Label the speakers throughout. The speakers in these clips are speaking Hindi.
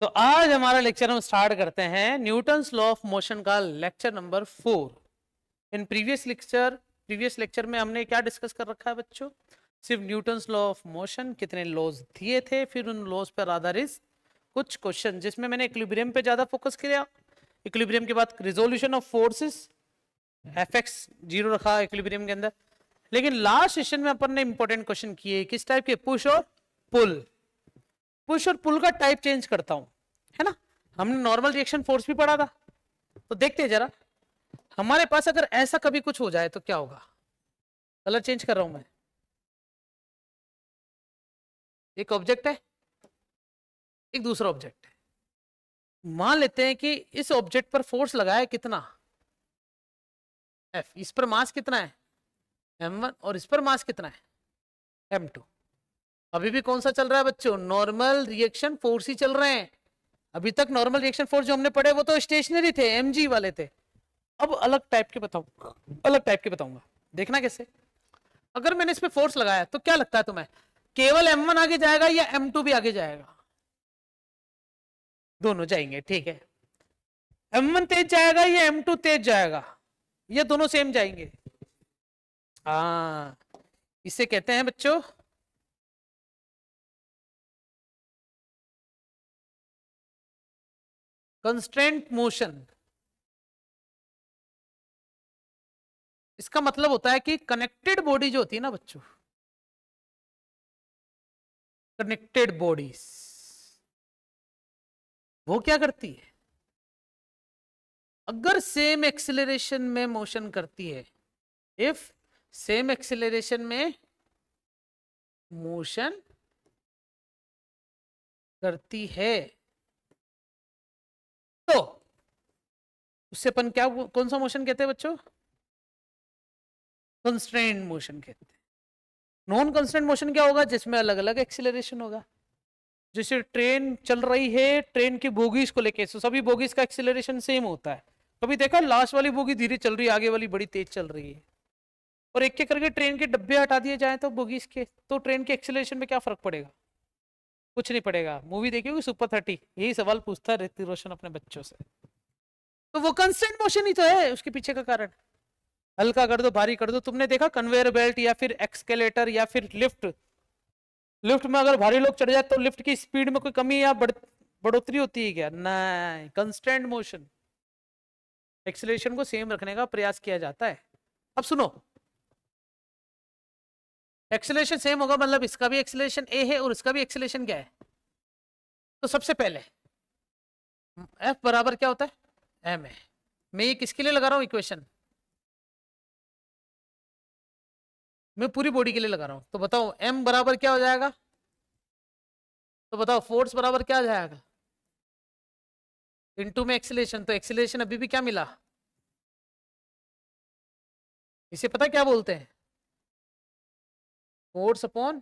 Speaker 1: तो आज हमारा लेक्चर हम स्टार्ट करते हैं न्यूटन्स लॉ ऑफ मोशन का lecture number 4। In previous lecture में हमने क्या डिस्कस कर रखा है बच्चों? सिर्फ न्यूटन्स लॉ ऑफ मोशन, कितने लॉज दिए थे, फिर उन लॉज पर आधारित कुछ क्वेश्चन, जिसमें मैंने इक्विलिब्रियम पे ज्यादा फोकस किया। इक्विलिब्रियम के बाद resolution of forces, FX zero रखा इक्विलिब्रियम के अंदर। लेकिन लास्ट सेशन में अपन ने इंपॉर्टेंट क्वेश्चन किए, किस टाइप के? पुश और पुल। पुश और पुल का टाइप चेंज करता हूं, है ना। हमने नॉर्मल रिएक्शन फोर्स भी पढ़ा था, तो देखते हैं जरा हमारे पास अगर ऐसा कभी कुछ हो जाए तो क्या होगा। कलर चेंज कर रहा हूं मैं। एक ऑब्जेक्ट है, एक दूसरा ऑब्जेक्ट है। मान लेते हैं कि इस ऑब्जेक्ट पर फोर्स लगाया कितना, F। इस पर मास कितना है, m1, और इस पर मास कितना है, m2। अभी भी कौन सा चल रहा है बच्चों? नॉर्मल रिएक्शन फोर्स ही चल रहे हैं। अभी तक नॉर्मल रिएक्शन फोर्स जो हमने पढ़े वो तो स्टेशनरी थे, mg वाले थे। अब अलग टाइप के बताऊंगा, देखना कैसे। अगर मैंने इस पे फोर्स लगाया तो क्या लगता है तुम्हें, केवल m1 आगे जाएगा या m2 भी आगे जाएगा? दोनों जाएंगे, ठीक है। m1 तेज जाएगा या m2 तेज जाएगा, ये दोनों सेम जाएंगे। हाँ, इसे कहते हैं बच्चों कंस्ट्रेंट मोशन। इसका मतलब होता है कि कनेक्टेड बॉडी जो होती है ना बच्चों, कनेक्टेड बॉडीज, वो क्या करती है? अगर सेम एक्सेलरेशन में मोशन करती है, इफ सेम एक्सेलरेशन में मोशन करती है, तो उससे अपन क्या, कौन सा मोशन कहते हैं बच्चों? कंस्ट्रेंट मोशन कहते हैं। नॉन कंस्ट्रेंट मोशन क्या होगा? जिसमें अलग अलग एक्सेलरेशन होगा। जैसे ट्रेन चल रही है, ट्रेन की बोगीज को लेके, सभी बोगीज का एक्सेलरेशन सेम होता है। कभी देखा लास्ट वाली बोगी धीरे चल रही है, आगे वाली बड़ी तेज चल रही है। और एक एक करके ट्रेन के डब्बे हटा दिए जाए तो बोगीज के, तो ट्रेन के एक्सेलरेशन में क्या फर्क पड़ेगा? कुछ नहीं पड़ेगा। मूवी देखी होगी सुपर 30, यही सवाल पूछता है ऋतिक रोशन अपने बच्चों से। तो वो कंस्टेंट मोशन ही तो है उसके पीछे का कारण। हल्का कर दो, भारी कर दो। तुमने देखा कन्वेयर बेल्ट या फिर एक्सकेलेटर या फिर लिफ्ट, लिफ्ट में अगर भारी लोग चढ़ जाए तो लिफ्ट की स्पीड में कोई कमी या बढ़ोतरी होती है क्या? नहीं, कंस्टेंट मोशन। एक्सेलरेशन को सेम रखने का प्रयास किया जाता है। अब सुनो, एक्सेलरेशन सेम होगा मतलब इसका भी एक्सेलरेशन ए है और इसका भी एक्सेलरेशन क्या है? तो सबसे पहले एफ बराबर क्या होता है, एम है। मैं ये किसके लिए लगा रहा हूं इक्वेशन? मैं पूरी बॉडी के लिए लगा रहा हूं। तो बताओ एम बराबर क्या हो जाएगा? तो बताओ फोर्स बराबर क्या आ जाएगा? इनटू में एक्सेलरेशन। तो एक्सेलरेशन अभी भी क्या मिला? इसे पता क्या बोलते हैं? Force upon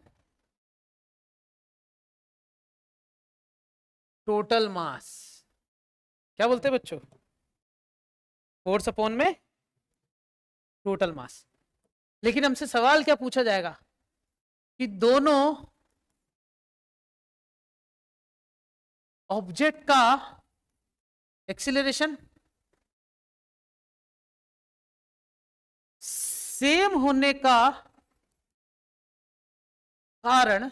Speaker 1: total mass. क्या बोलते हैं बच्चों? फोर्स अपॉन में टोटल मास। लेकिन हमसे सवाल क्या पूछा जाएगा कि दोनों ऑब्जेक्ट का एक्सीलरेशन सेम होने का कारण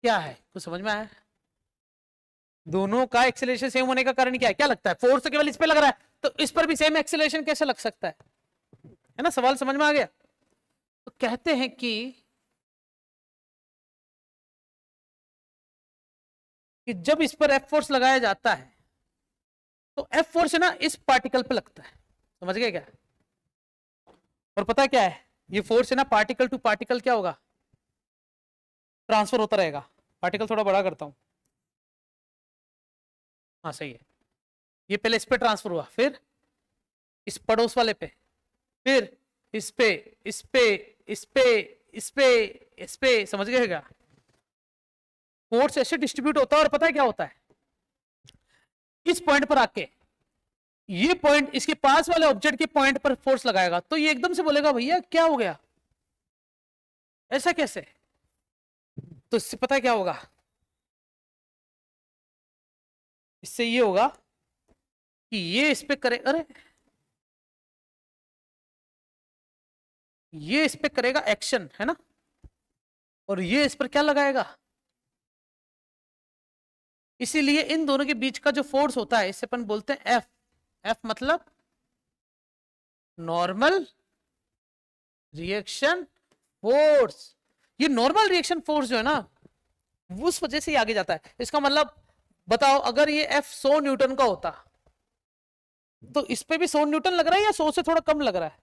Speaker 1: क्या है? कुछ समझ में आया? दोनों का एक्सीलरेशन सेम होने का कारण क्या है? क्या लगता है? फोर्स तो केवल इस पे लग रहा है, तो इस पर भी सेम एक्सीलरेशन कैसे लग सकता है ना? सवाल समझ में आ गया? तो कहते हैं कि जब इस पर एफ फोर्स लगाया जाता है तो एफ फोर्स है ना इस पार्टिकल पे लगता है। समझ गए क्या? और पता क्या है, ये फोर्स है ना पार्टिकल टू पार्टिकल क्या होगा, ट्रांसफर होता रहेगा। पार्टिकल थोड़ा बड़ा करता हूं, हाँ सही है। ये पहले इस पे ट्रांसफर हुआ, फिर इस पड़ोस वाले पे, फिर इस पे, इस पे, इस पे, इस पे, इस पे। समझ गए क्या? फोर्स ऐसे डिस्ट्रीब्यूट होता है और पता है क्या होता है, इस पॉइंट पर आके ये पॉइंट इसके पास वाले ऑब्जेक्ट के पॉइंट पर फोर्स लगाएगा तो ये एकदम से बोलेगा भैया क्या हो गया, ऐसा कैसे? तो इससे पता है क्या होगा, इससे ये होगा कि ये इस पे करे, अरे ये इस पे करेगा एक्शन, है ना, और ये इस पर क्या लगाएगा। इसीलिए इन दोनों के बीच का जो फोर्स होता है इसे अपन बोलते हैं एफ। एफ मतलब नॉर्मल रिएक्शन फोर्स। ये नॉर्मल रिएक्शन फोर्स जो है ना, उस वजह से ही आगे जाता है। इसका मतलब बताओ, अगर ये एफ 100 न्यूटन का होता तो इस पे भी 100 न्यूटन लग रहा है या 100 से थोड़ा कम लग रहा है,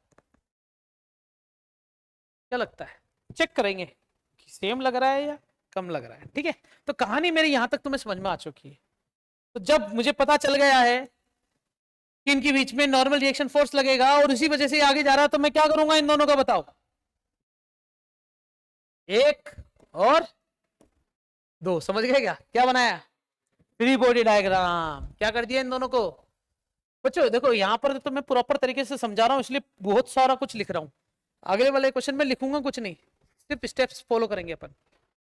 Speaker 1: क्या लगता है? चेक करेंगे कि सेम लग रहा है या कम लग रहा है। ठीक है, तो कहानी मेरी यहां तक तुम्हें समझ में आ चुकी है। तो जब मुझे पता चल गया है कि इनके बीच में नॉर्मल रिएक्शन फोर्स लगेगा और इसी वजह से आगे जा रहा है, तो मैं क्या करूंगा इन दोनों का, बताओ? एक और दो, समझ गए क्या? क्या बनाया? Free body diagram. क्या कर दिया इन दोनों को? बच्चों देखो, यहां पर तो मैं प्रॉपर तरीके से समझा रहा हूं, इसलिए बहुत सारा कुछ लिख रहा हूं। अगले वाले क्वेश्चन में लिखूंगा कुछ नहीं, सिर्फ स्टेप्स फॉलो करेंगे अपन।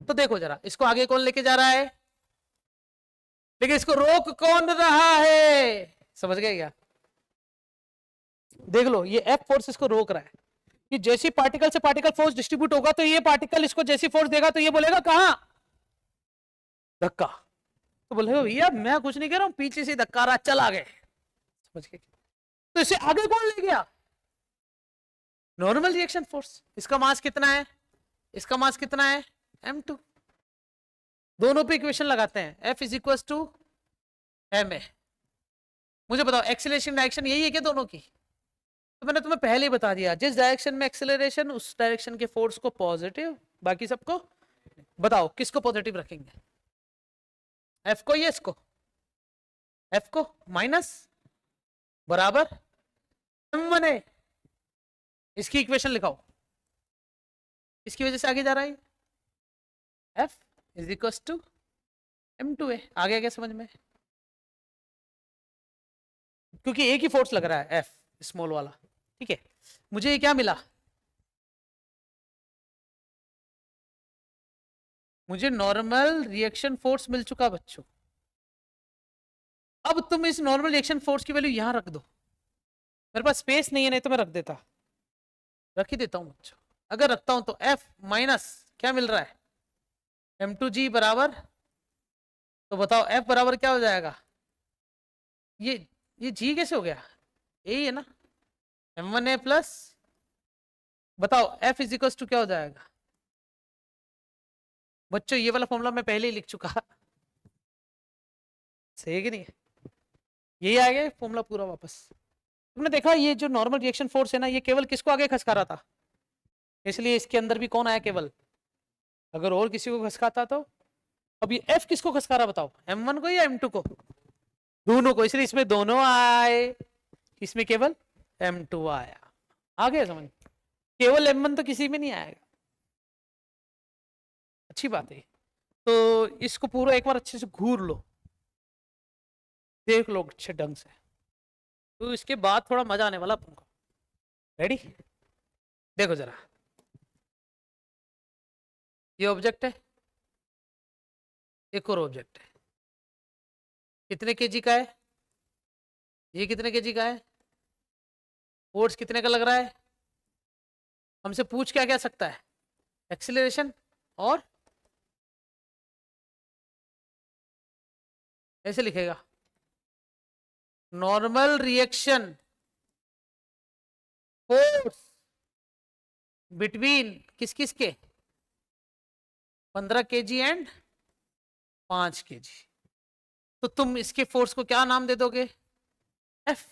Speaker 1: तो देखो जरा, इसको आगे कौन लेके जा रहा है, लेकिन इसको रोक कौन रहा है, समझ गए क्या? देख लो, ये एफ फोर्स इसको रोक रहा है कि जैसी पार्टिकल से पार्टिकल फोर्स डिस्ट्रीब्यूट होगा तो ये पार्टिकल इसको जैसी फोर्स देगा तो ये बोलेगा कहां, धक्का। तो बोलेगा भैया मैं कुछ नहीं कह रहा हूं, पीछे से धक्का रहा, चल आगे। समझ गए? तो इसे आगे कौन ले गया? Normal reaction force. इसका मास कितना है, इसका मास कितना है, m2। दोनों पे इक्वेशन लगाते हैं, F is equal to ma। मुझे बताओ एक्सीलरेशन डायरेक्शन यही है क्या दोनों की? तो मैंने तुम्हें पहले ही बता दिया, जिस डायरेक्शन में एक्सीलरेशन उस डायरेक्शन के फोर्स को पॉजिटिव, बाकी सबको। बताओ किसको पॉजिटिव रखेंगे, F को या इसको? F को माइनस बराबर m1a। इसकी इक्वेशन लिखाओ, इसकी वजह से आगे जा रहा है। F is equal to m2a। आ गया क्या समझ में? क्योंकि एक ही फोर्स लग रहा है, F स्मॉल वाला। ठीक है, मुझे ये क्या मिला, मुझे नॉर्मल रिएक्शन फोर्स मिल चुका बच्चों। अब तुम इस नॉर्मल रिएक्शन फोर्स की वैल्यू यहां रख दो। मेरे पास स्पेस नहीं है, नहीं तो मैं रख देता, रख ही देता हूं बच्चों। अगर रखता हूं तो F माइनस क्या मिल रहा है, m2g बराबर, तो बताओ F बराबर क्या हो जाएगा? ये g कैसे हो गया, यही है ना, m1a प्लस, बताओ F इज इक्वल टू क्या हो जाएगा? बच्चों ये वाला फॉर्मूला मैं पहले ही लिख चुका, सही है कि नहीं? यही आ गया फॉर्मूला पूरा वापस। तुमने देखा ये जो नॉर्मल रिएक्शन फोर्स है ना, ये केवल किसको आगे खसका रहा था, इसलिए इसके अंदर भी कौन आया केवल, अगर और किसी को खसकाता तो। अब ये F किसको खसका रहा बताओ, m1 को या m2 को? दोनों को, इसलिए इसमें दोनों आए, इसमें केवल m2 आया। आ गया समझ? केवल m1 तो किसी में नहीं आएगा। अच्छी बात है। तो इसको पूरा एक बार अच्छे से घूर लो, देख लो अच्छे ढंग से, तो इसके बाद थोड़ा मजा आने वाला तुमको। रेडी? देखो जरा, ये ऑब्जेक्ट है, एक और ऑब्जेक्ट है, कितने केजी का है, ये कितने केजी का है, फोर्स कितने का लग रहा है? हमसे पूछ क्या क्या सकता है, एक्सीलरेशन और, ऐसे लिखेगा, नॉर्मल रिएक्शन फोर्स बिटवीन किस किस के, 15 केजी एंड 5 केजी। तो तुम इसके फोर्स को क्या नाम दे दोगे, F।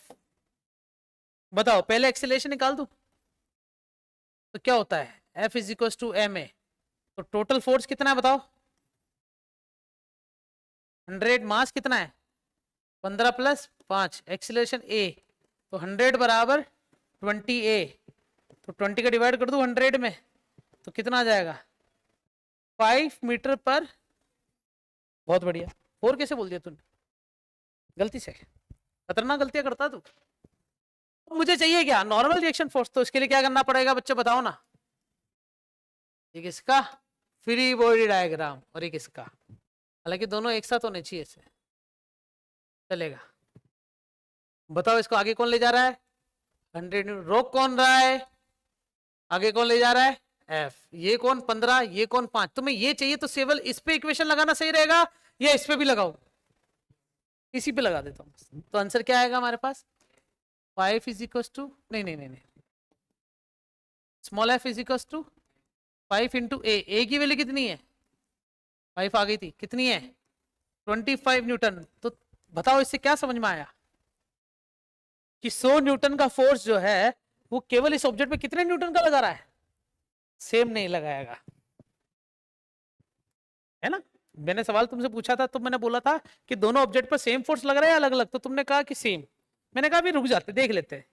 Speaker 1: बताओ पहले एक्सीलरेशन निकाल दो, तो क्या होता है, F is equal to ma। तो टोटल फोर्स कितना है बताओ, 100, मास कितना है 15 प्लस 5, एक्सीलरेशन a, तो 100 बराबर 20a। तो 20 का डिवाइड कर दूं 100 में, तो कितना आ जाएगा, 5 मीटर पर। बहुत बढ़िया, 4 कैसे बोल दिया तूने गलती से, खतरनाक गलतियां करता तू। मुझे चाहिए क्या, नॉर्मल रिएक्शन फोर्स। तो इसके लिए क्या करना पड़ेगा बच्चे बताओ ना, एक इसका फ्री बॉडी डायग्राम और एक इसका, हालांकि दोनों एक साथ होने चाहिए इसे। चलेगा। बताओ इसको आगे कौन ले जा रहा है? 100 न्यूटन। रोक कौन रहा है? आगे कौन ले जा रहा है? एफ। ये कौन 15, ये कौन 5। तुम्हें ये चाहिए तो केवल इस पे इक्वेशन लगाना सही रहेगा, या इस पे भी लगाओ? इसी पे लगा देता हूं। तो आंसर क्या आएगा हमारे पास? 5 इज इक्वल टू, नहीं नहीं नहीं नहीं, small F is equal to 5 into A की वैल्यू कितनी है? 5 आ गई थी, कितनी है? 25 न्यूटन। तो बताओ इससे क्या समझ में आया कि 100 न्यूटन का फोर्स जो है वो केवल इस ऑब्जेक्ट पे कितने न्यूटन का लगा रहा है? सेम नहीं लगाएगा, है ना? मैंने सवाल तुमसे पूछा था तो मैंने बोला था कि दोनों ऑब्जेक्ट पर सेम फोर्स लग रहा है अलग अलग, तो तुमने कहा कि सेम। मैंने कहा भी रुक जाते देख लेते हैं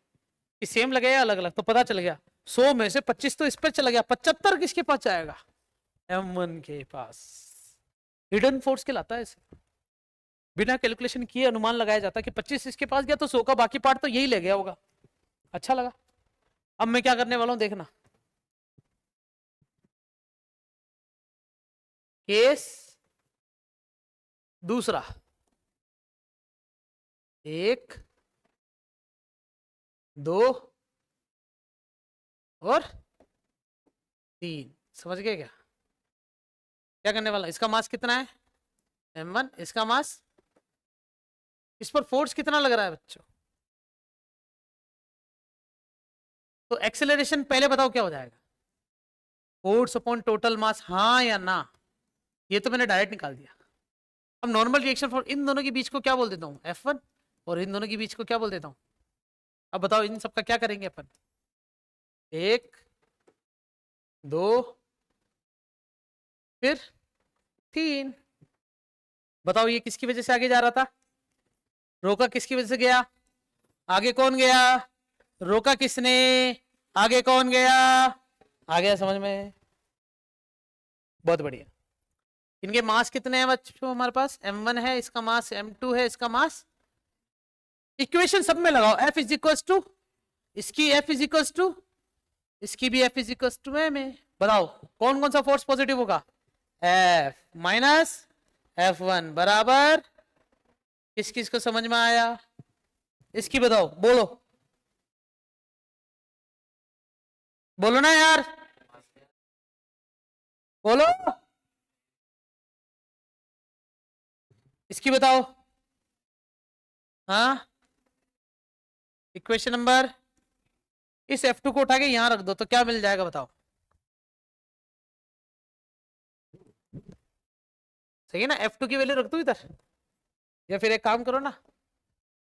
Speaker 1: कि सेम लगे या अलग अलग। तो पता चल गया 100 में से 25 तो इस पर चला गया, 75 किसके पास जाएगा? M1 के पास। हिडन फोर्स कहलाता है इसे। बिना कैलकुलेशन किए अनुमान लगाया जाता है कि 25 इसके पास गया तो 100 का बाकी पार्ट तो यही ले गया होगा। अच्छा लगा। अब मैं क्या करने वाला हूं देखना। केस दूसरा, 1 2 और 3। समझ गए क्या? क्या करने वाला? इसका मास कितना है? M1। इसका मास, इस पर फोर्स कितना लग रहा है बच्चों? तो एक्सेलरेशन पहले बताओ क्या हो जाएगा? फोर्स अपॉन टोटल मास, हाँ या ना? ये तो मैंने डायरेक्ट निकाल दिया। अब नॉर्मल रिएक्शन फॉर इन दोनों के बीच को क्या बोल देता हूँ? F1। और इन दोनों के बीच को क्या बोल देता हूँ? अब बताओ इन सबका क्या करेंगे अपन? 1 2 फिर 3। बताओ ये किसकी वजह से आगे जा रहा था? रोका किसकी वजह से गया? आगे कौन गया? रोका किसने? आगे कौन गया? आ गया समझ में? बहुत बढ़िया। इनके मास कितने हैं बच्चों हमारे पास? M1 है, इसका मास M2 है, इसका मास। इक्वेशन सब में लगाओ। F इज इक्वल टू, इसकी F इज इक्वल टू, इसकी भी F is equal to M है। बताओ कौन कौन सा फोर्स पॉजिटिव होगा? F माइनस F1 बराबर, किस किस को समझ में आया? इसकी बताओ, बोलो बोलो ना यार, बोलो। इसकी बताओ। हाँ, इक्वेशन नंबर, इस F2 को उठा के यहां रख दो तो क्या मिल जाएगा बताओ? सही है ना? F2 की वैल्यू रख दो इधर, या फिर एक काम करो ना,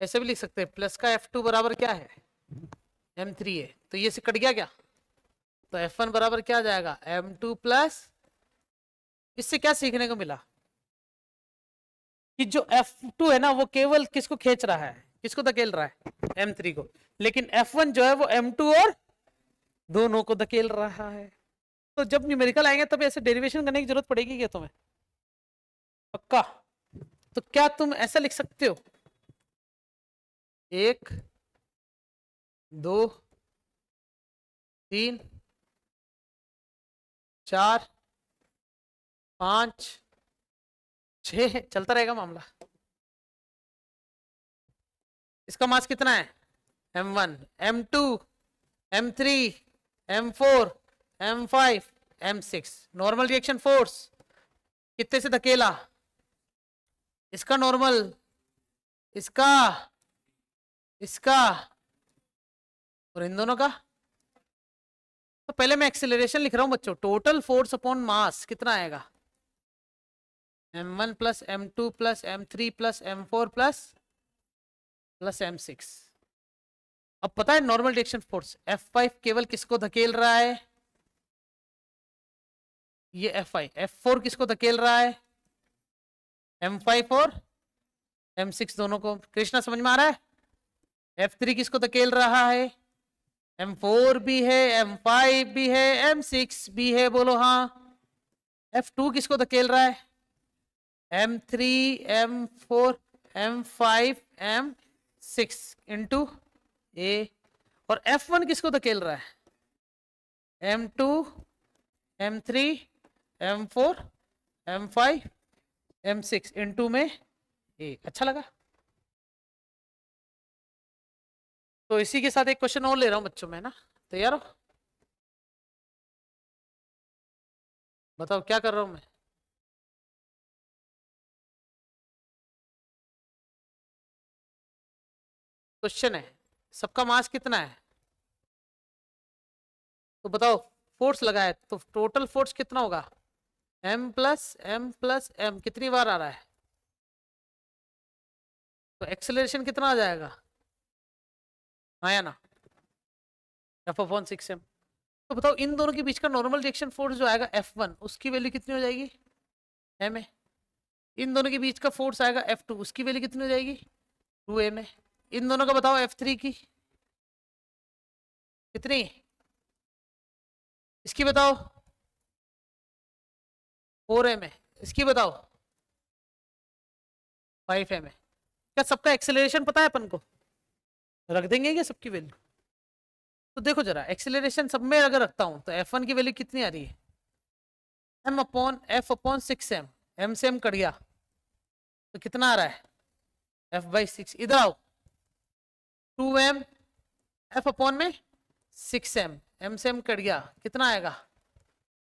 Speaker 1: ऐसे भी लिख सकते हैं, प्लस का F2 बराबर क्या है? M3 है, तो ये से कट गया क्या? तो F1 बराबर क्या आ जाएगा? M2 प्लस, इससे क्या सीखने को मिला? कि जो F2 है ना वो केवल किसको खींच रहा है, किसको धकेल रहा है? M3 को। लेकिन F1 जो है वो M2 और दोनों को धकेल रहा है। तो जब न्यूमेरिकल आएंगे तब ऐसे डेरिवेशन करने की जरूरत पड़ेगी क्या तुम्हें? पक्का? तो क्या तुम ऐसा लिख सकते हो? 1 2 3 4 5 6, चलता रहेगा मामला। इसका मास कितना है? M1 M2 M3 M4 M5 M6। Normal reaction force कितने से धकेला? इसका नॉर्मल, इसका, इसका और इन दोनों का। तो पहले मैं एक्सेलरेशन लिख रहा हूं बच्चों। टोटल फोर्स अपॉन मास कितना आएगा? M1 plus M2 plus M3 plus M4 plus M6। अब पता है नॉर्मल रिएक्शन फोर्स F5 केवल किसको धकेल रहा है? ये F5। F4 किसको धकेल रहा है? M5 और M6 दोनों को। कृष्णा समझ में आ रहा है? F3 किसको धकेल रहा है? M4 भी है, M5 भी है, M6 भी है, बोलो हाँ। F2 किसको धकेल रहा है? M3 M4 M5 M6 into ए। और F1 किसको धकेल रहा है? M2 M3 M4 M5 M6 into में ए। अच्छा लगा? तो इसी के साथ एक क्वेश्चन और ले रहा हूं बच्चों में ना, तैयार हो? बताओ क्या कर रहा हूं मैं? क्वेश्चन है सबका मास कितना है, तो बताओ। फोर्स लगाए तो टोटल फोर्स कितना होगा? m+m+m कितनी बार आ रहा है? तो एक्सेलरेशन कितना आ जाएगा? आया ना, F/6m। तो बताओ इन दोनों के बीच का नॉर्मल रिएक्शन फोर्स जो आएगा F1, उसकी वैल्यू कितनी हो जाएगी? m है। इन दोनों के बीच का फोर्स आएगा F2, उसकी वैल्यू कितनी हो जाएगी? 2m है। इन दोनों का बताओ F3 की कितनी, इसकी बताओ। 4m है। इसकी बताओ 5m है। क्या सबका एक्सेलरेशन पता है अपन को? रख देंगे क्या सबकी वैल्यू? तो देखो जरा, एक्सेलरेशन सब में अगर रखता हूं तो F1 की वैल्यू कितनी आ रही है? m/f/6m। m से m कट गया तो कितना आ रहा है? F/6। इधर आओ, 2m F/6m। m से m कट गया कितना आएगा?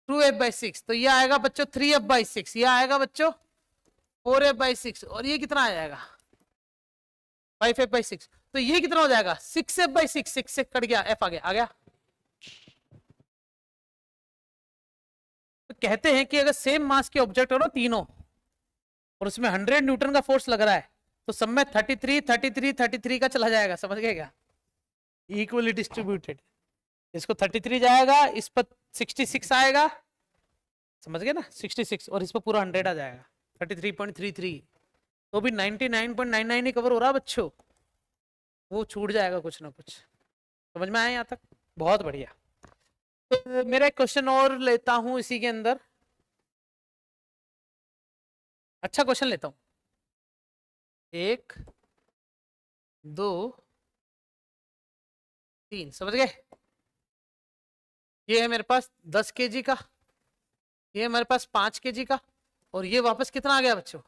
Speaker 1: 2f/6। तो ये आएगा बच्चों 3f/6, ये आएगा बच्चों 4f/6, और ये कितना आ जाएगा? 5f/6। तो ये कितना हो जाएगा? 6f/6। 6 से कट गया, f आ गया। तो कहते हैं कि अगर सेम मास के ऑब्जेक्ट हो ना तीनों, और उसमें 100 न्यूटन का फोर्स लग रहा है, तो सब में 33 33 33 का चला जाएगा। समझ गए क्या? Equally distributed. इसको 33 जाएगा, इस पर 66 आएगा, समझ गए ना, 66, और इस पर पूरा 100 आ जाएगा, 33.33। तो भी 99.99 ही कवर हो रहा है बच्चों, वो छूट जाएगा कुछ ना कुछ। समझ में आया यहाँ तक? बहुत बढ़िया। तो मेरा एक क्वेश्चन और लेता हूं इसी के अंदर, अच्छा क्वेश्चन लेता हूं। 1 2 3, समझ गए? ये है मेरे पास 10 kg का, ये है मेरे पास 5 kg का, और ये वापस कितना आ गया बच्चों?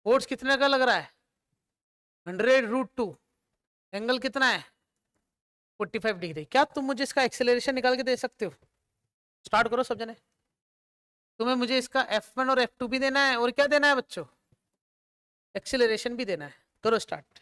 Speaker 1: फोर्स कितने का लग रहा है? 100√2। एंगल कितना है? 45 डिग्री। क्या तुम मुझे इसका एक्सेलरेशन निकाल के दे सकते हो? स्टार्ट करो सब जने। तुम्हें मुझे इसका F1 और F2 भी देना है, और क्या देना है बच्चों? एक्सेलरेशन भी देना है। करो स्टार्ट।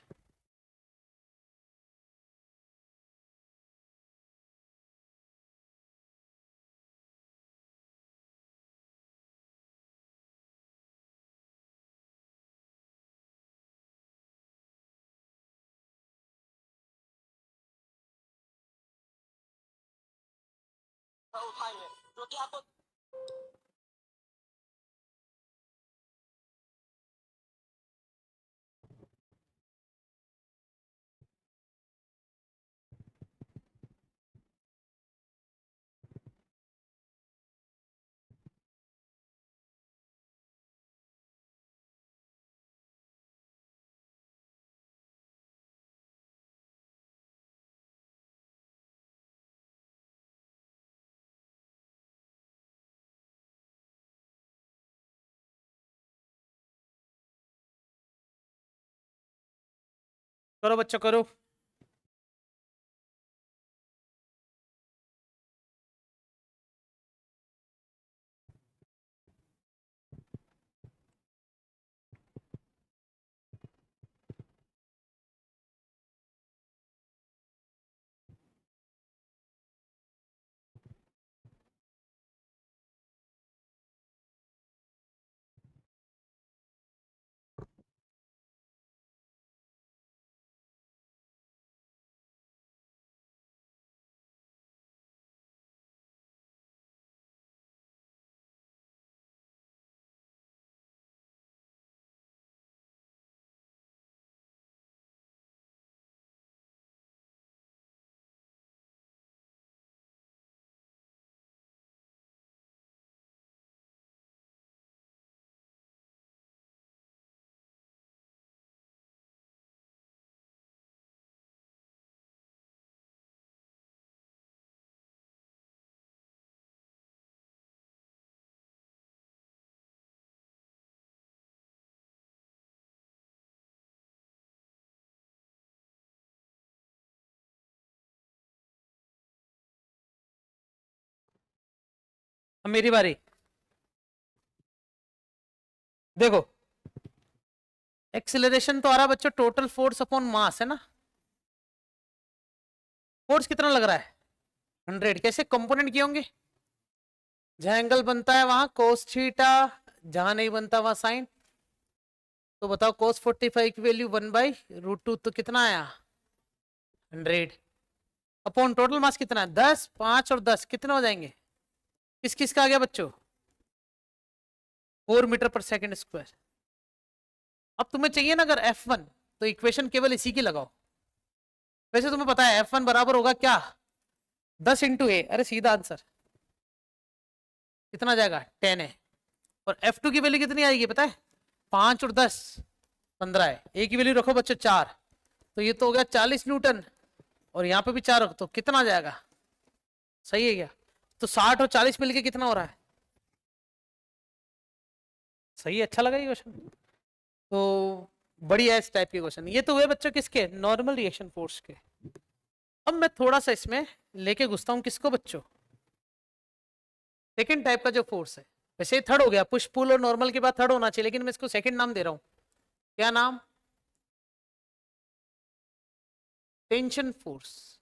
Speaker 1: करो बच्चों करो। अब मेरी बारी। देखो एक्सिलरेशन तो आ रहा बच्चों टोटल फोर्स अपॉन मास है ना। फोर्स कितना लग रहा है 100। कैसे कंपोनेंट किए होंगे, जहां एंगल बनता है वहां कोस थीटा, जहां नहीं बनता वहां साइन। तो बताओ कोस 45 की वैल्यू 1/√2 तो कितना आया 100 अपॉन टोटल मास कितना है 10, 5 और 10 कितने हो जाएंगे। किस किस का आ गया बच्चों 4 मीटर पर सेकेंड स्क्वायर। अब तुम्हें चाहिए ना अगर F1 तो इक्वेशन केवल इसी की लगाओ। वैसे तुम्हें पता है F1 बराबर होगा क्या 10 इंटू ए, अरे सीधा आंसर कितना जाएगा 10 है। और F2 की वैल्यू कितनी आएगी पता है 5 और 10 15 है। ए की वैल्यू रखो बच्चों 4, तो ये तो हो गया 40 न्यूटन। और यहाँ पे भी 4 रखो तो कितना आ जाएगा, सही है क्या। तो 60 और 40 मिलके कितना हो रहा है, सही है। अच्छा लगा ये क्वेश्चन, तो बढ़िया है इस टाइप के क्वेश्चन। ये तो हुए बच्चों किसके नॉर्मल रिएक्शन फोर्स के। अब मैं थोड़ा सा इसमें लेके घुसता हूँ किसको बच्चों सेकंड टाइप का जो फोर्स है। वैसे थर्ड हो गया, पुश पुल और नॉर्मल के बाद थर्ड होना चाहिए, लेकिन मैं इसको सेकंड नाम दे रहा हूं। क्या नाम, टेंशन फोर्स।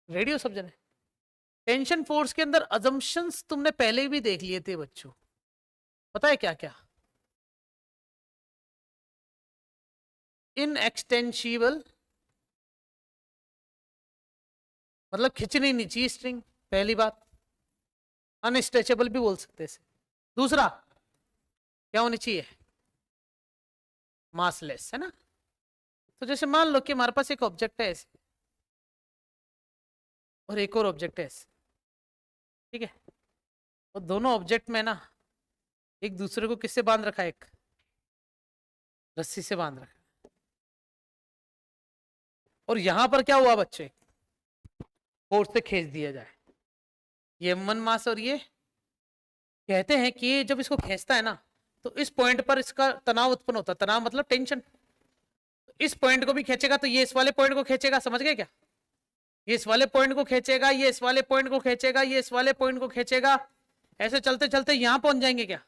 Speaker 1: रेडियो सब जने टेंशन फोर्स के अंदर अजम्पशंस तुमने पहले भी देख लिए थे बच्चों, पता है क्या क्या। इनएक्सटेंशिबल मतलब खिंचनी नहीं चाहिए स्ट्रिंग, पहली बात। अनस्ट्रेचेबल भी बोल सकते हैं। दूसरा क्या होनी चाहिए मासलेस, है ना। तो जैसे मान लो कि हमारे पास एक ऑब्जेक्ट है ऐसे और एक और ऑब्जेक्ट है ऐसे, ठीक है। और दोनों ऑब्जेक्ट में ना एक दूसरे को किससे बांध रखा है, एक रस्सी से बांध रखा है। और यहां पर क्या हुआ बच्चे फोर्स से खींच दिया जाए, ये M1 मास और ये कहते हैं कि जब इसको खींचता है ना तो इस पॉइंट पर इसका तनाव उत्पन्न होता है। तनाव मतलब टेंशन। इस पॉइंट को भी खींचेगा तो ये इस वाले पॉइंट को खींचेगा, समझ गए क्या। ये इस वाले पॉइंट को खींचेगा, ये इस वाले पॉइंट को खींचेगा, ये इस वाले पॉइंट को खींचेगा। ऐसे चलते चलते यहां पहुंच जाएंगे क्या।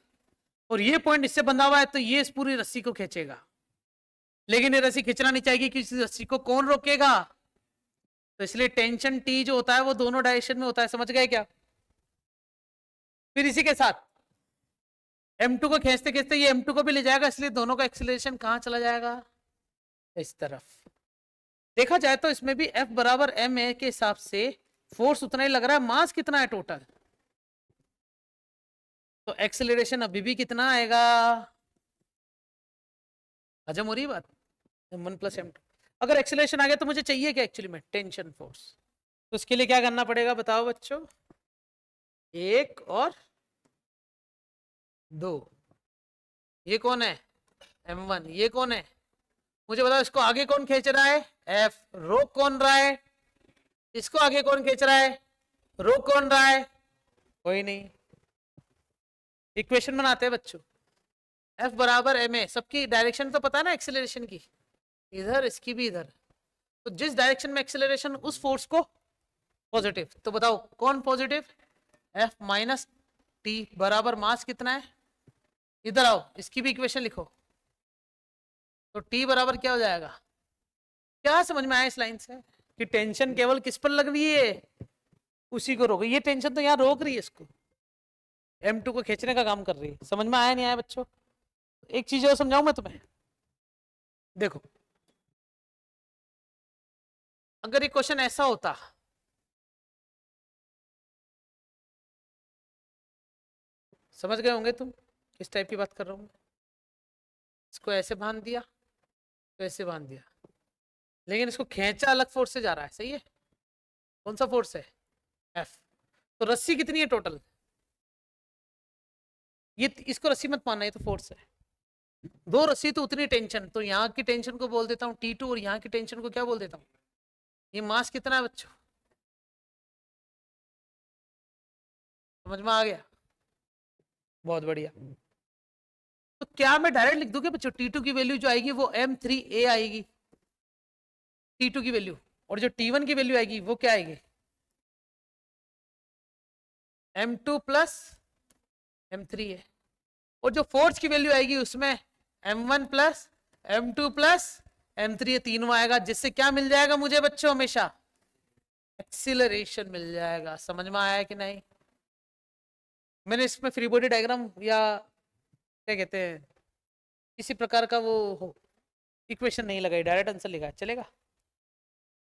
Speaker 1: और ये पॉइंट इससे बंधा हुआ है तो ये इस पूरी रस्सी को खींचेगा। लेकिन ये रस्सी खींचना नहीं चाहिए कि इस रस्सी को कौन रोकेगा। तो इसलिए टेंशन टी जो होता है वो दोनों डायरेक्शन में होता है, समझ गए क्या। फिर इसी के साथ M2 को खींचते खींचते ये M2 को भी ले जाएगा, इसलिए दोनों का एक्सीलरेशन कहां चला जाएगा, इस तरफ। देखा जाए तो इसमें भी F बराबर ma के हिसाब से फोर्स उतना ही लग रहा है, मास कितना है टोटल। तो एक्सीलरेशन अभी भी कितना आएगा, हजम हो रही है बात, M1 + M2। अगर एक्सीलरेशन आ गया तो मुझे चाहिए क्या एक्चुअली में टेंशन फोर्स। तो इसके लिए क्या करना पड़ेगा बताओ बच्चों, 1 और 2। ये कौन है M1, ये कौन है मुझे बताओ। इसको आगे कौन खींच रहा है F, रोक कौन रहा है, इसको आगे कौन खींच रहा है, रोक कौन रहा है, कोई नहीं। इक्वेशन बनाते हैं बच्चों, F बराबर ma, सबकी डायरेक्शन तो पता है ना एक्सेलरेशन की, इधर इसकी भी इधर। तो जिस डायरेक्शन में एक्सेलरेशन उस फोर्स को पॉजिटिव। तो बताओ कौन पॉजिटिव, F माइनस टी बराबर मास कितना है, इधर आओ इसकी भी इक्वेशन लिखो। तो T बराबर क्या हो जाएगा, क्या समझ में आया इस लाइन से कि टेंशन केवल किस पर लग रही है, उसी को रोक। ये टेंशन तो यहाँ रोक रही है, इसको M2 को खींचने का काम कर रही है। समझ में आया नहीं आया बच्चों। एक चीज और समझाऊं मैं तुम्हें, देखो अगर ये क्वेश्चन ऐसा होता, समझ गए होंगे तुम किस टाइप की बात कर रहा हूं मैं। इसको ऐसे बांध दिया तो ऐसे बांध दिया, लेकिन इसको खींचा अलग फोर्स से जा रहा है, सही है। कौन सा फोर्स है F। तो रस्सी कितनी है टोटल, ये इसको रस्सी मत मानना, ये तो फोर्स है। 2 रस्सी तो उतनी टेंशन, तो यहाँ की टेंशन को बोल देता हूँ T2 और यहाँ की टेंशन को क्या बोल देता हूँ, ये मास कितना है बच्चों, समझ में आ गया, बहुत बढ़िया। तो क्या मैं डायरेक्ट लिख दूं कि बच्चों T2 की वैल्यू जो आएगी वो M3A आएगी, T2 की वैल्यू। और जो T1 की वैल्यू आएगी वो क्या आएगी M2 + m3 है, और जो फोर्स की वैल्यू आएगी उसमें m1 plus m2 plus m3 ये तीनों आएगा, जिससे क्या मिल जाएगा मुझे बच्चों? हमेशा एक्सीलरेशन मिल जाएगा। समझ में आया कि नहीं? मैंने इसमें फ्री बॉडी डायग्राम या क्या कहते हैं किसी प्रकार का वो इक्वेशन नहीं लगाई, डायरेक्ट आंसर लिखा, चलेगा?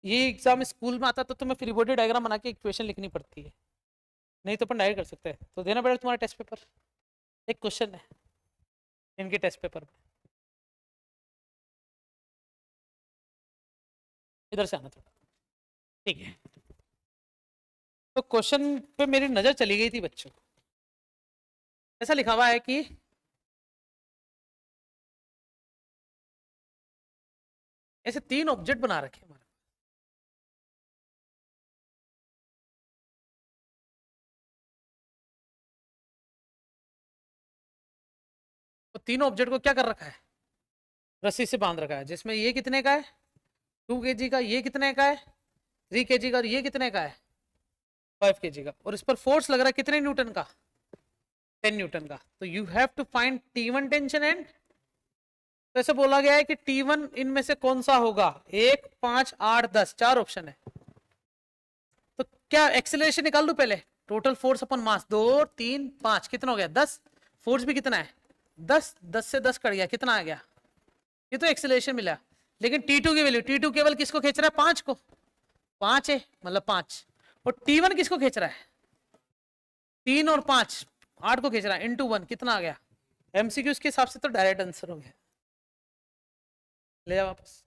Speaker 1: ये एग्जाम स्कूल में आता तो तुम्हें फ्री बॉडी डायग्राम बना के इक्वेशन लिखनी पड़ती है, नहीं तो अपन डायरेक्ट कर सकते हैं। तो देना पड़ेगा तुम्हारा टेस्ट पेपर, एक क्वेश्चन है इनके टेस्ट पेपर में। इधर से आना थोड़ा, ठीक है? तो क्वेश्चन पे मेरी नजर चली गई थी बच्चों। ऐसा लिखा हुआ है कि ऐसे 3 ऑब्जेक्ट बना रखे हमारे, तो तीनों ऑब्जेक्ट को क्या कर रखा है? रस्सी से बांध रखा है, जिसमें ये कितने का है? 2 kg का, ये कितने का है? 3 kg का, और ये कितने का है? 5 kg का। और इस पर फोर्स लग रहा है कितने न्यूटन का? 10 न्यूटन का। तो you have to find T1 tension and, तो ऐसे बोला गया है कि T1 इनमें से कौन सा होगा? 1, 5, 8, 10, 4 ऑप्शन है। तो क्या एक्सेलरेशन निकाल लूं पहले? टोटल फोर्स अपन मास 2, 3, 5 कितना हो गया? 10। फोर्स भी कितना है? 10। 10 से 10 कट गया, कितना आ गया? ये तो एक्सेलरेशन मिला। लेकिन T2 की वैल्यू, T2 केवल किसको खींच रहा है? 5 को। 5 है मतलब 5। और T1 किसको खींच रहा है? 3 और 5, 8 को खींच रहा है, इंटू 1 कितना आ गया? एमसीक्यू के हिसाब से तो डायरेक्ट आंसर हो गया, ले जा वापस।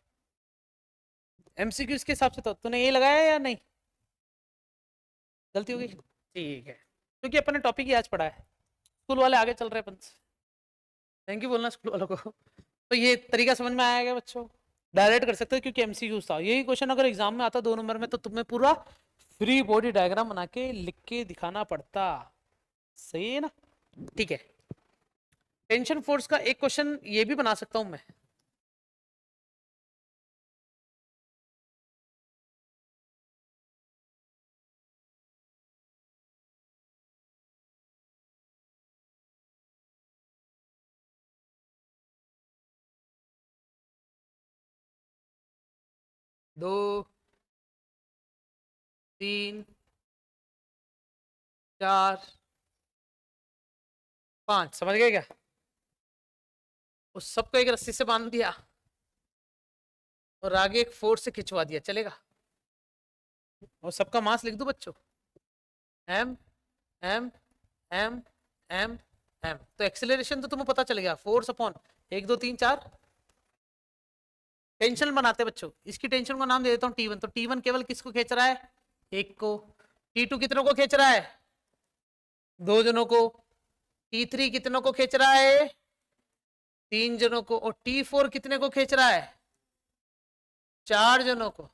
Speaker 1: एमसीक्यू के हिसाब से तो तूने ये लगाया या नहीं? गलती हो गई, ठीक है, क्योंकि अपन ने टॉपिक ही आज पढ़ा है। स्कूल वाले आगे चल रहे हैं अपन से, थैंक यू बोलना स्कूल वालों को। तो ये तरीका समझ में आया क्या बच्चों? डायरेक्ट कर सकते हो क्योंकि एमसीक्यू था। यही क्वेश्चन अगर एग्जाम में आता 2 नंबर में तो तुम्हें पूरा फ्री बॉडी डायग्राम बना के लिख के दिखाना पड़ता। सही है ना? ठीक है, टेंशन फोर्स का एक क्वेश्चन ये भी बना सकता हूं मैं। दो, 3, 4, 5, समझ गए क्या? उस सबको एक रस्सी से बांध दिया और आगे एक फोर्स से खिंचवा दिया, चलेगा? और सबका मास लिख दो बच्चों, M M M M M. तो एक्सेलरेशन तो तुम्हें पता चल गया, फोर्स अपॉन 1, 2, 3, 4। टेंशन बनाते बच्चों, इसकी टेंशन को नाम दे देता हूँ T1। तो T1 केवल किसको खींच रहा है? 1 को। T2 कितनों को खींच रहा है? 2 जनों को। T3 कितनों को खींच रहा है? 3 जनों को। और T4 कितने को खींच रहा है? 4 जनों को।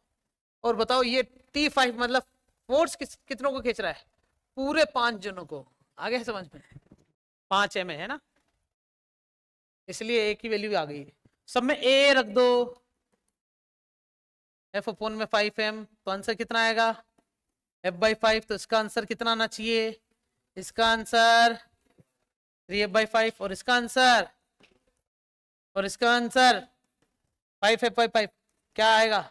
Speaker 1: और बताओ ये T5 मतलब फोर्स कितनों को खींच रहा है? पूरे 5 जनों को। आगे समझ में? 5 एम है ना, इसलिए ए की वैल्यू आ गई। सब में ए रख दो, एफ अपॉन में 5m, तो आंसर कितना आएगा? f/5। तो इसका आंसर कितना आना चाहिए? इसका आंसर 3f/5, और इसका आंसर 5f/5। क्या आएगा?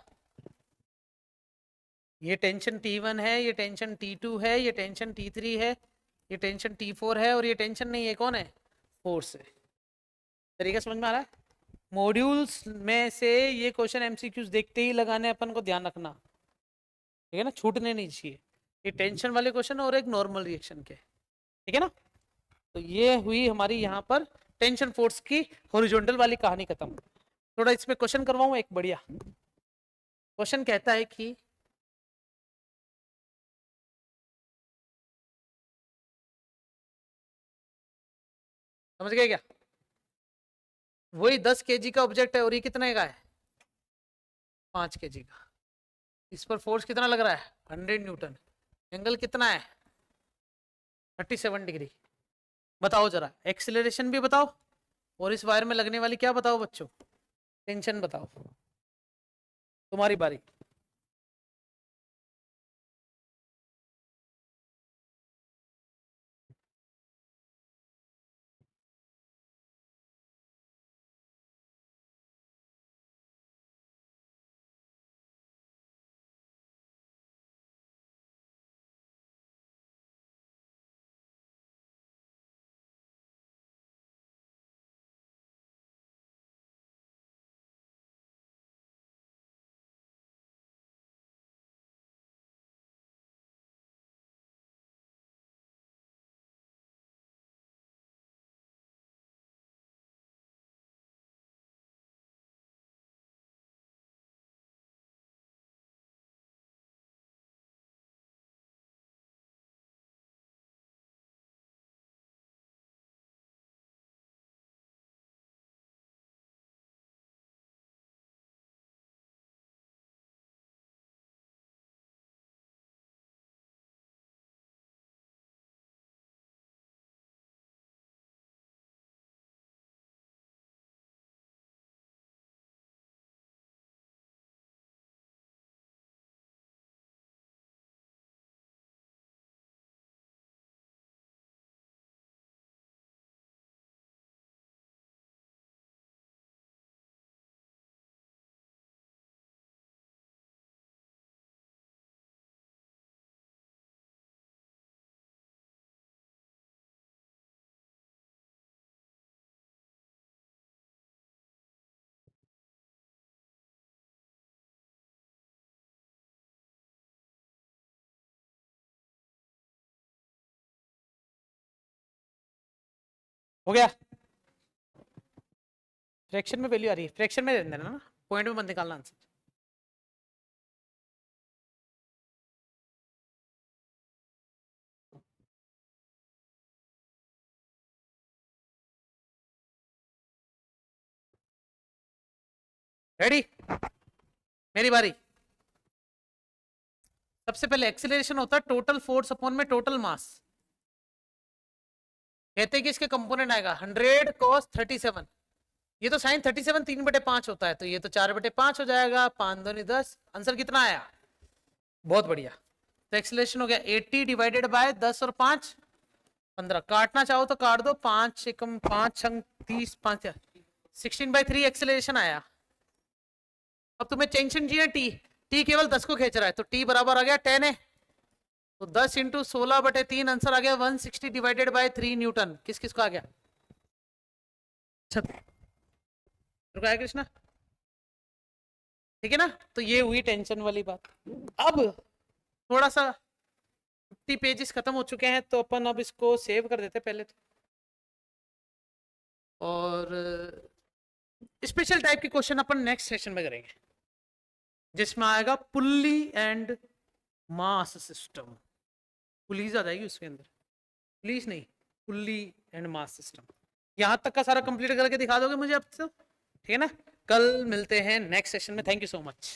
Speaker 1: ये टेंशन T1 है, ये टेंशन T2 है, ये टेंशन T3 है, ये टेंशन T4 है, और ये टेंशन नहीं है, कौन है? फोर्स है। तरीका समझ में आ रहा है? मॉड्यूल्स में से ये क्वेश्चन एमसीक्यूज देखते ही लगाने, अपन को ध्यान रखना, ठीक है ना? छूटने नहीं चाहिए। ये टेंशन वाले क्वेश्चन और एक नॉर्मल रिएक्शन के, ठीक है ना? तो ये हुई हमारी यहाँ पर टेंशन फोर्स की हॉरिजॉन्टल वाली कहानी खत्म। थोड़ा इसमें क्वेश्चन करवाऊं एक बढ़िया क्वेश्चन। कहता है कि समझ गए क्या? वही 10 kg का ऑब्जेक्ट है और ये कितने का है? 5 kg का। इस पर फोर्स कितना लग रहा है? 100 न्यूटन। एंगल कितना है? 37 डिग्री। बताओ जरा, एक्सीलरेशन भी बताओ, और इस वायर में लगने वाली क्या बताओ बच्चों? टेंशन बताओ। तुम्हारी बारी। हो गया? फ्रैक्शन में वैल्यू आ रही है, फ्रैक्शन में दे देना ना, पॉइंट में मत निकालना आंसर। रेडी? मेरी बारी। सबसे पहले एक्सीलरेशन होता है टोटल फोर्स अपॉन में टोटल मास। कहते हैं कि इसके कंपोनेंट आएगा 100 cos 37। ये तो साइन 37 3/5 होता है, तो ये तो 4/5 हो जाएगा। 5 दूनी 10। आंसर कितना आया? बहुत बढ़िया। तो एक्सीलरेशन हो गया 80 डिवाइडेड बाय 10 और 5 15। काटना चाहो तो काट दो। 5 एकम 5 छंग 30 5 16/3 एक्सीलरेशन आया। अब तुम्हें टेंशन चाहिए टी। टी केवल 10 को खींच रहा है, तो टी बराबर आ गया 10 है, तो 10 इंटू 16/3 आंसर आ गया 160 डिवाइडेड बाय 3 न्यूटन। किस किस को आ गया? रुका है कृष्णा? ठीक है ना? तो ये हुई टेंशन वाली बात। अब थोड़ा सा 50 पेजेस खत्म हो चुके हैं, तो अपन अब इसको सेव कर देते पहले तो। और स्पेशल टाइप के क्वेश्चन अपन नेक्स्ट सेशन में करेंगे, जिसमें आएगा pulley and mass system. Pulleys आ जाएगी उसके अंदर, पुलिस नहीं, पुल्ली एंड मास सिस्टम। यहां तक का सारा कंप्लीट करके दिखा दोगे मुझे अब तो? ठीक है ना? कल मिलते हैं नेक्स्ट सेशन में। Thank you so much.